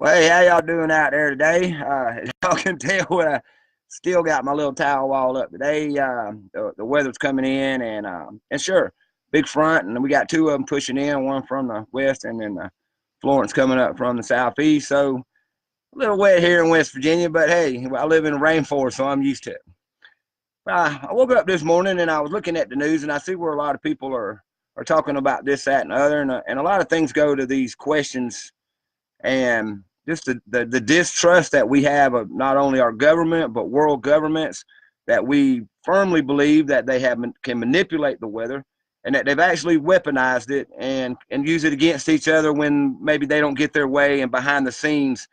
Well, hey, how y'all doing out there today? As y'all can tell, I still got my little towel wall up today. The weather's coming in, and sure, big front, and we got two of them pushing in, one from the west, and then Florence coming up from the southeast. So a little wet here in West Virginia, but hey, I live in the rainforest, so I'm used to it. I woke up this morning and I was looking at the news, and I see where a lot of people are talking about this, that, and the other, and a lot of things go to these questions and just the distrust that we have of not only our government but world governments, that we firmly believe that they can manipulate the weather, and that they've actually weaponized it and use it against each other when maybe they don't get their way, and behind the scenes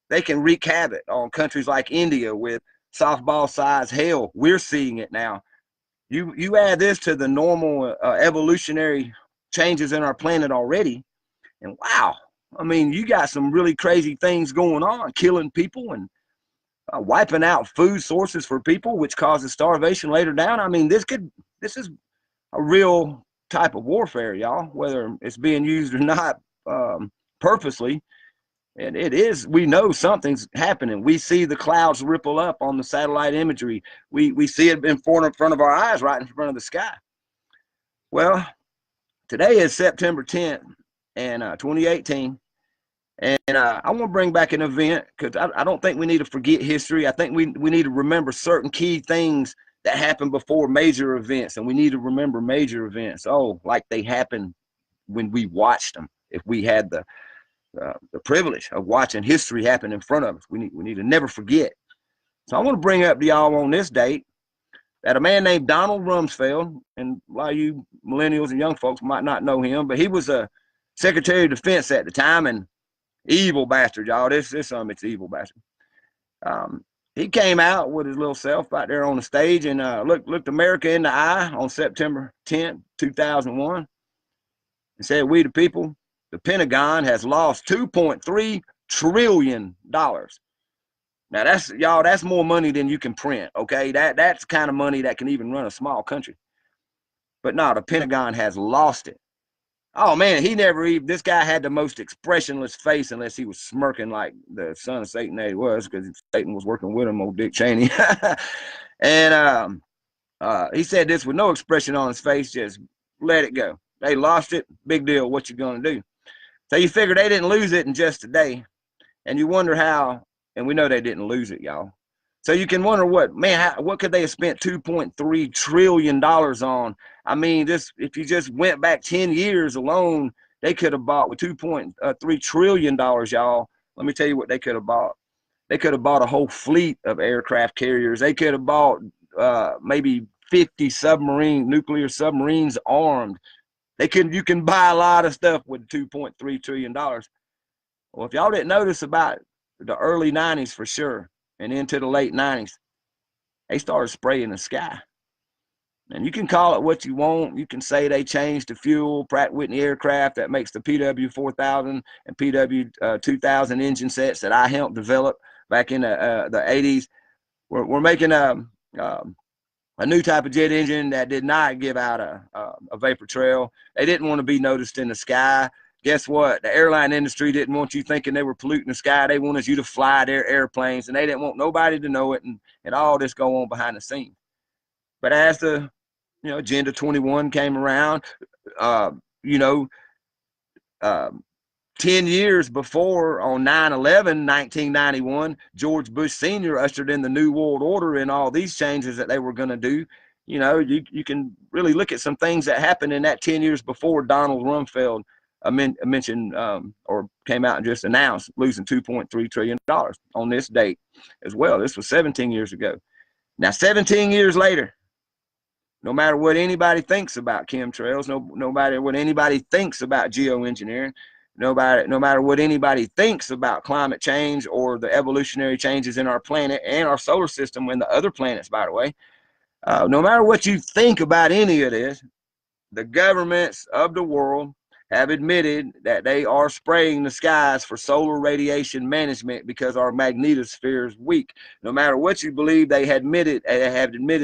they can wreak havoc on countries like India with softball size hail. We're seeing it now. You add this to the normal evolutionary changes in our planet already, and wow, I mean, you got some really crazy things going on, killing people and wiping out food sources for people, which causes starvation later down. I mean, this is a real type of warfare, y'all, whether it's being used or not, purposely. And it is, we know something's happening. We see the clouds ripple up on the satellite imagery. We see it in front of our eyes, right in front of the sky. Well, today is September 10th, and 2018. And I want to bring back an event, because I don't think we need to forget history. I think we need to remember certain key things that happened before major events, and we need to remember major events, like they happened when we watched them. If we had the privilege of watching history happen in front of us, we need to never forget. So I want to bring up to y'all on this date that a man named Donald Rumsfeld, and a lot of you millennials and young folks might not know him, but he was a Secretary of Defense at the time, and evil bastard, y'all. It's evil bastard. He came out with his little self out there on the stage and looked America in the eye on September 10th, 2001, and said, "We the people, the Pentagon has lost $2.3 trillion. Now that's more money than you can print, okay? That's the kind of money that can even run a small country. But no, the Pentagon has lost it." Oh man, this guy had the most expressionless face, unless he was smirking like the son of Satan that he was, because Satan was working with him, old Dick Cheney. And he said this with no expression on his face, just let it go. They lost it, big deal, what you gonna do? So you figure they didn't lose it in just a day, and you wonder how, and we know they didn't lose it, y'all. So you can wonder what could they have spent $2.3 trillion on? I mean, if you just went back 10 years alone, they could have bought with $2.3 trillion, y'all. Let me tell you what they could have bought. They could have bought a whole fleet of aircraft carriers. They could have bought maybe 50 nuclear submarines armed. You can buy a lot of stuff with $2.3 trillion. Well, if y'all didn't notice, about the early 90s for sure, and into the late 90s, they started spraying the sky. And you can call it what you want. You can say they changed the fuel, Pratt Whitney aircraft that makes the PW4000 and PW2000 engine sets that I helped develop back in the 80s. We're making a new type of jet engine that did not give out a vapor trail. They didn't want to be noticed in the sky. Guess what? The airline industry didn't want you thinking they were polluting the sky. They wanted you to fly their airplanes, and they didn't want nobody to know it, and all this go on behind the scenes. But as the Agenda 21 came around, 10 years before, on 9/11, 1991, George Bush Sr. ushered in the New World Order and all these changes that they were going to do. You can really look at some things that happened in that 10 years before Donald Rumsfeld mentioned or came out and just announced losing $2.3 trillion on this date as well. This was 17 years ago. Now, 17 years later, no matter what anybody thinks about chemtrails, no matter what anybody thinks about geoengineering, no matter what anybody thinks about climate change or the evolutionary changes in our planet and our solar system and the other planets, by the way, no matter what you think about any of this, the governments of the world have admitted that they are spraying the skies for solar radiation management because our magnetosphere is weak. No matter what you believe, they have admitted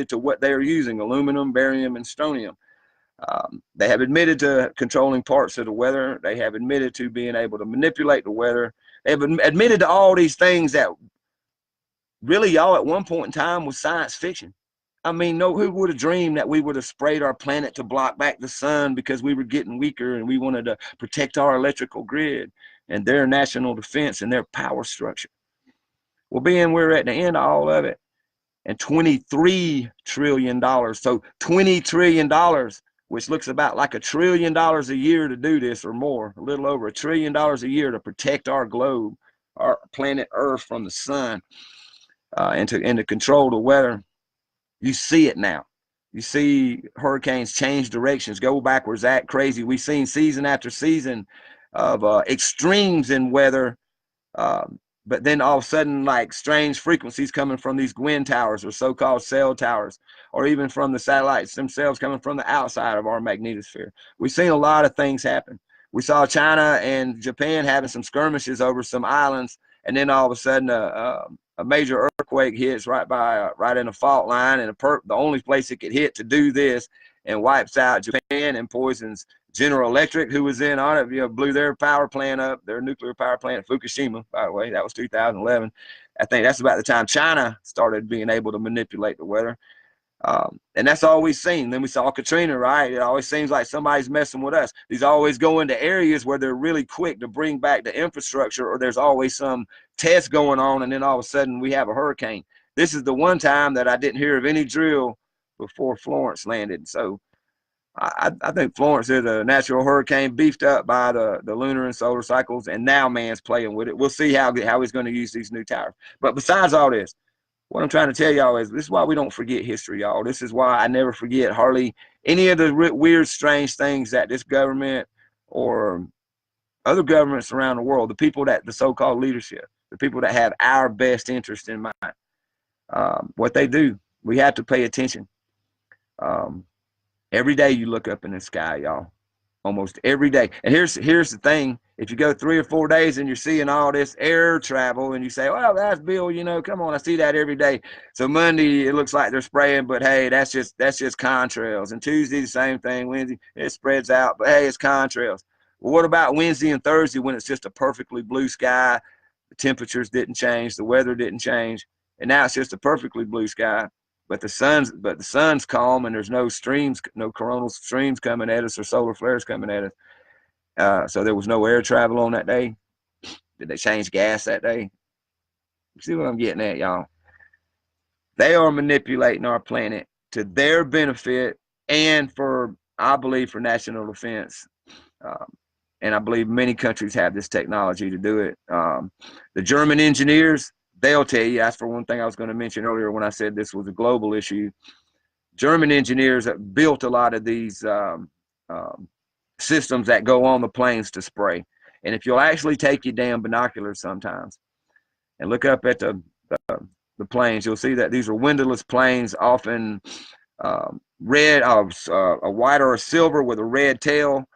to what they are using: aluminum, barium, and strontium. They have admitted to controlling parts of the weather. They have admitted to being able to manipulate the weather. They've admitted to all these things that really, y'all, at one point in time was science fiction. I mean, no, who would have dreamed that we would have sprayed our planet to block back the sun because we were getting weaker and we wanted to protect our electrical grid and their national defense and their power structure? Well, being we're at the end of all of it, and $23 trillion. So $20 trillion, which looks about like $1 trillion a year to do this, or more, a little over $1 trillion a year to protect our globe, our planet Earth, from the sun, and to control the weather. You see it now. You see hurricanes change directions, go backwards, act crazy. We've seen season after season of extremes in weather, but then all of a sudden, like strange frequencies coming from these Gwen towers, or so-called cell towers, or even from the satellites themselves coming from the outside of our magnetosphere. We've seen a lot of things happen. We saw China and Japan having some skirmishes over some islands, and then all of a sudden a major earthquake hits right in a fault line, and the only place it could hit to do this, and wipes out Japan and poisons General Electric, who was in on it, blew their power plant up, their nuclear power plant at Fukushima, by the way. That was 2011. I think that's about the time China started being able to manipulate the weather. And that's all we've seen. Then we saw Katrina, right? It always seems like somebody's messing with us. These always go into areas where they're really quick to bring back the infrastructure, or there's always some test going on, and then all of a sudden we have a hurricane. This is the one time that I didn't hear of any drill before Florence landed. So I think Florence is a natural hurricane beefed up by the lunar and solar cycles, and now man's playing with it. We'll see how he's going to use these new towers. But besides all this, what I'm trying to tell y'all is this is why we don't forget history, y'all. This is why I never forget hardly any of the weird, strange things that this government or other governments around the world, the so-called leadership, the people that have our best interest in mind, what they do. We have to pay attention. Every day you look up in the sky, y'all. Almost every day. And here's the thing. If you go 3 or 4 days and you're seeing all this air travel, and you say, well, that's Bill, come on, I see that every day. So Monday, it looks like they're spraying, but hey, that's just contrails. And Tuesday, the same thing. Wednesday, it spreads out, but hey, it's contrails. Well, what about Wednesday and Thursday when it's just a perfectly blue sky? The temperatures didn't change, the weather didn't change, and now it's just a perfectly blue sky. But the sun's calm, and there's no streams, no coronal streams coming at us, or solar flares coming at us. So there was no air travel on that day. Did they change gas that day? You see what I'm getting at, y'all? They are manipulating our planet to their benefit, and I believe, for national defense. And I believe many countries have this technology to do it. The German engineers, they'll tell you. That's for one thing I was going to mention earlier when I said this was a global issue. German engineers have built a lot of these systems that go on the planes to spray. And if you'll actually take your damn binoculars sometimes and look up at the planes, you'll see that these are windowless planes, often red, a white or a silver with a red tail.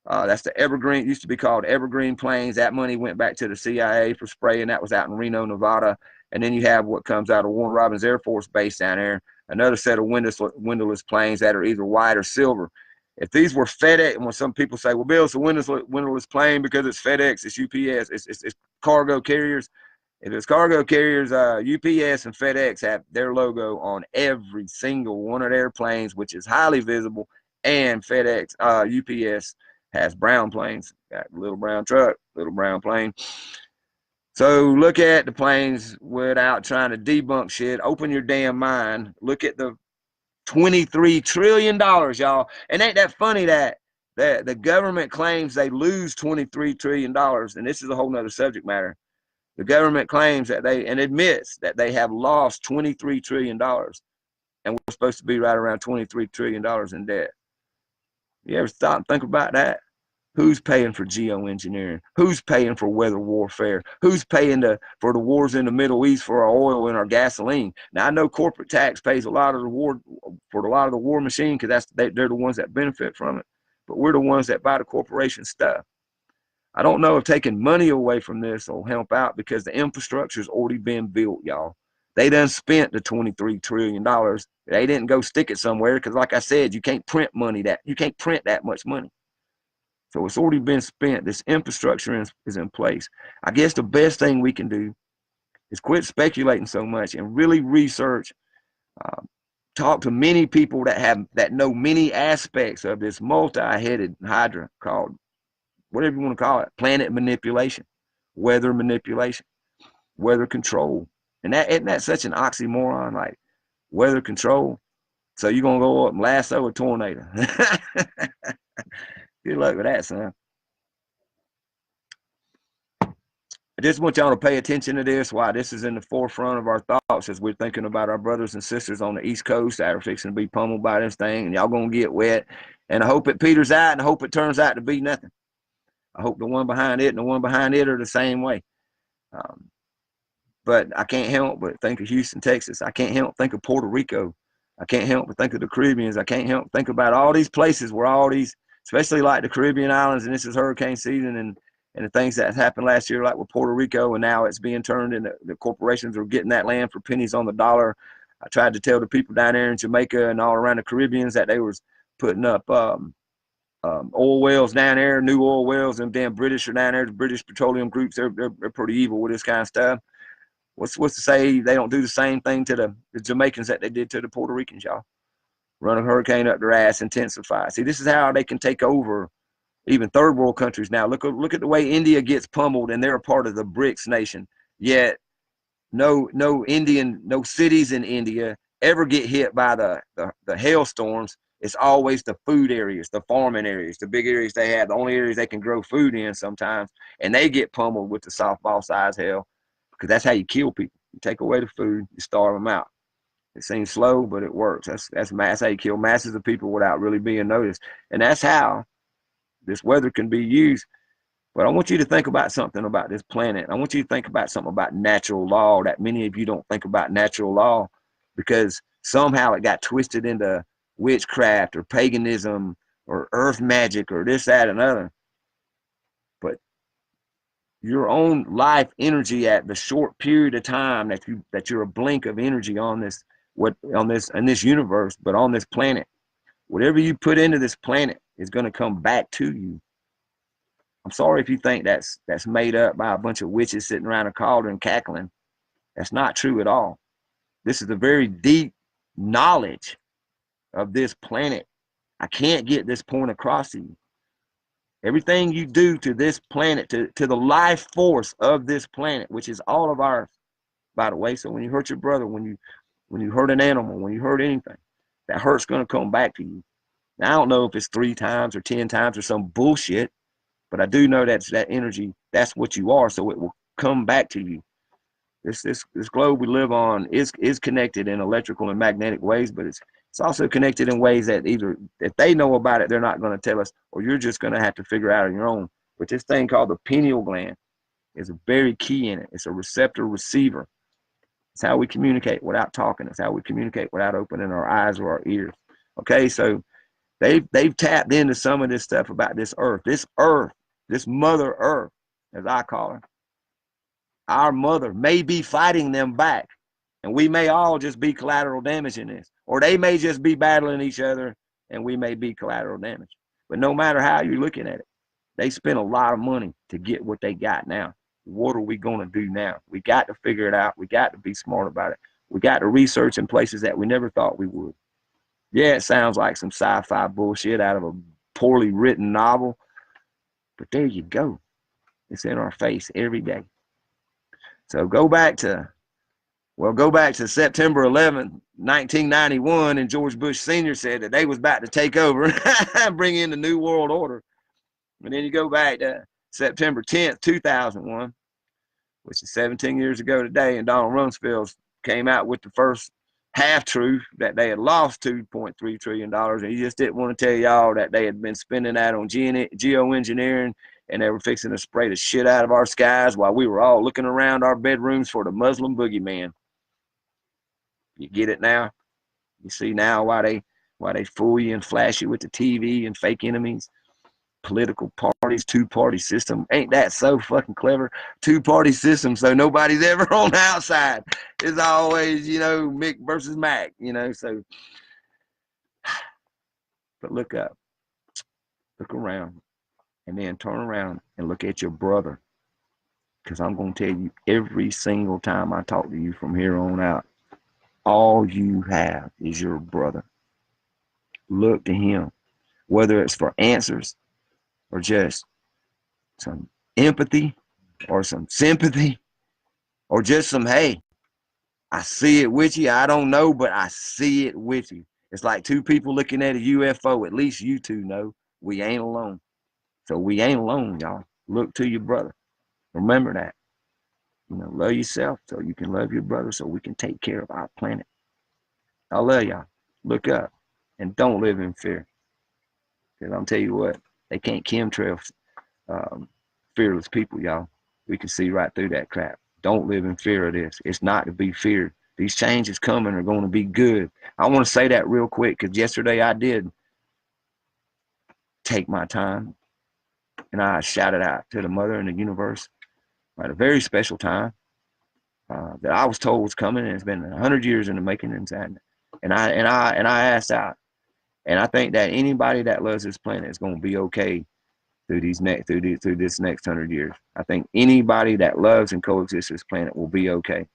That's the Evergreen. It used to be called Evergreen planes. That money went back to the CIA for spraying. That was out in Reno, Nevada. And then you have what comes out of Warren Robins Air Force Base down there, another set of windowless planes that are either white or silver. If these were FedEx, and when some people say, well, Bill, it's a windowless plane because it's FedEx, it's UPS, it's cargo carriers. If it's cargo carriers, UPS and FedEx have their logo on every single one of their planes, which is highly visible. And FedEx, UPS has brown planes, got a little brown truck, little brown plane. So look at the planes without trying to debunk shit. Open your damn mind. Look at the $23 trillion, y'all. And ain't that funny that the government claims they lose $23 trillion, and this is a whole nother subject matter. The government claims that and admits that they have lost $23 trillion, and we're supposed to be right around $23 trillion in debt. You ever stop and think about that? Who's paying for geoengineering? Who's paying for weather warfare? Who's paying for the wars in the Middle East for our oil and our gasoline? Now, I know corporate tax pays a lot of the war machine, because they're the ones that benefit from it. But we're the ones that buy the corporation stuff. I don't know if taking money away from this will help out, because the infrastructure's already been built, y'all. They done spent the $23 trillion. They didn't go stick it somewhere, because like I said, you can't print that much money. So it's already been spent. This infrastructure is in place. I guess the best thing we can do is quit speculating so much and really research, uh, talk to many people that know many aspects of this multi-headed hydra called, whatever you want to call it, planet manipulation, weather manipulation, weather control. And isn't that such an oxymoron, like weather control? So you're going to go up and lasso a tornado. Good luck with that, son. I just want y'all to pay attention to this, why this is in the forefront of our thoughts as we're thinking about our brothers and sisters on the East Coast that are fixing to be pummeled by this thing, and y'all going to get wet. And I hope it peters out, and I hope it turns out to be nothing. I hope the one behind it and the one behind it are the same way. But I can't help but think of Houston, Texas. I can't help but think of Puerto Rico. I can't help but think of the Caribbeans. I can't help but think about all these places where all these, especially like the Caribbean islands, and this is hurricane season, and the things that happened last year, like with Puerto Rico, and now it's being turned into, the corporations are getting that land for pennies on the dollar. I tried to tell the people down there in Jamaica and all around the Caribbeans that they was putting up oil wells down there, new oil wells, and then British are down there, the British petroleum groups, they're pretty evil with this kind of stuff. What's to say they don't do the same thing to the Jamaicans that they did to the Puerto Ricans, y'all? Run a hurricane up their ass, intensify. See, this is how they can take over even third world countries now. Look at the way India gets pummeled, and they're a part of the BRICS nation. Yet no cities in India ever get hit by the hailstorms. It's always the food areas, the farming areas, the big areas they have, the only areas they can grow food in sometimes, and they get pummeled with the softball size hail, because that's how you kill people. You take away the food, you starve them out. It seems slow, but it works. That's how you kill masses of people without really being noticed. And that's how this weather can be used. But I want you to think about something about this planet. I want you to think about something about natural law that many of you don't think about natural law, because somehow it got twisted into witchcraft or paganism or earth magic or this, that, and other. But your own life energy at the short period of time that you're a blink of energy on this in this universe, but on this planet, whatever you put into this planet is going to come back to you. I'm sorry if you think that's made up by a bunch of witches sitting around a cauldron cackling. That's not true at all. This is a very deep knowledge of this planet. I can't get this point across to you. Everything you do to this planet, to the life force of this planet, which is all of ours, by the way. So when you hurt your brother, when you hurt an animal, when you hurt anything, that hurt's going to come back to you. Now, I don't know if it's 3 times or 10 times or some bullshit, but I do know that's that energy. That's what you are. So it will come back to you. This globe we live on is connected in electrical and magnetic ways, but it's also connected in ways that either if they know about it, they're not going to tell us, or you're just going to have to figure out on your own. But this thing called the pineal gland is a very key in it. It's a receptor receiver. It's how we communicate without talking. It's how we communicate without opening our eyes or our ears. Okay, so they've tapped into some of this stuff about this earth, this mother earth, as I call her. Our mother may be fighting them back, and we may all just be collateral damage in this, or they may just be battling each other and we may be collateral damage. But no matter how you're looking at it, they spent a lot of money to get what they got now. What are we going to do now? We got to figure it out. We got to be smart about it. We got to research in places that we never thought we would. Yeah, it sounds like some sci-fi bullshit out of a poorly written novel, but there you go. It's in our face every day. So go back to September 11th, 1991, and George Bush Sr. said that they was about to take over and bring in the New World Order. And then you go back to September 10th, 2001, which is 17 years ago today, and Donald Rumsfeld came out with the first half-truth that they had lost $2.3 trillion, and he just didn't want to tell y'all that they had been spending that on geoengineering, and they were fixing to spray the shit out of our skies while we were all looking around our bedrooms for the Muslim boogeyman. You get it now? You see now why they fool you and flash you with the TV and fake enemies? Political parties, two-party system. Ain't that so fucking clever? Two-party system, so nobody's ever on the outside. It's always, Mick versus Mac, so. But look up. Look around. and then turn around and look at your brother. Because I'm going to tell you every single time I talk to you from here on out, all you have is your brother. Look to him, whether it's for answers or just some empathy or some sympathy or just some, hey, I see it with you. I don't know, but I see it with you. It's like two people looking at a UFO. At least you two know we ain't alone. So we ain't alone, y'all. Look to your brother. Remember that. Love yourself so you can love your brother so we can take care of our planet. I love y'all. Look up and don't live in fear. Because I'll tell you what, they can't chemtrail fearless people, y'all. We can see right through that crap. Don't live in fear of this. It's not to be feared. These changes coming are going to be good. I want to say that real quick because yesterday I did take my time and I shouted out to the mother in the universe at a very special time that I was told was coming, and it's been 100 years in the making. And I asked out, and I think that anybody that loves this planet is going to be okay through this next 100 years. I think anybody that loves and coexists this planet will be okay.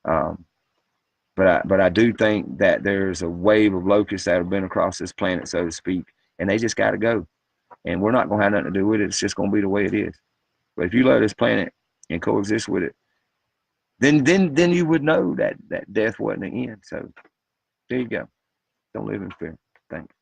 But I do think that there's a wave of locusts that have been across this planet, so to speak, and they just got to go. And we're not going to have nothing to do with it. It's just going to be the way it is. But if you love this planet and coexist with it, then you would know that death wasn't the end. So there you go. Don't live in fear. Thanks.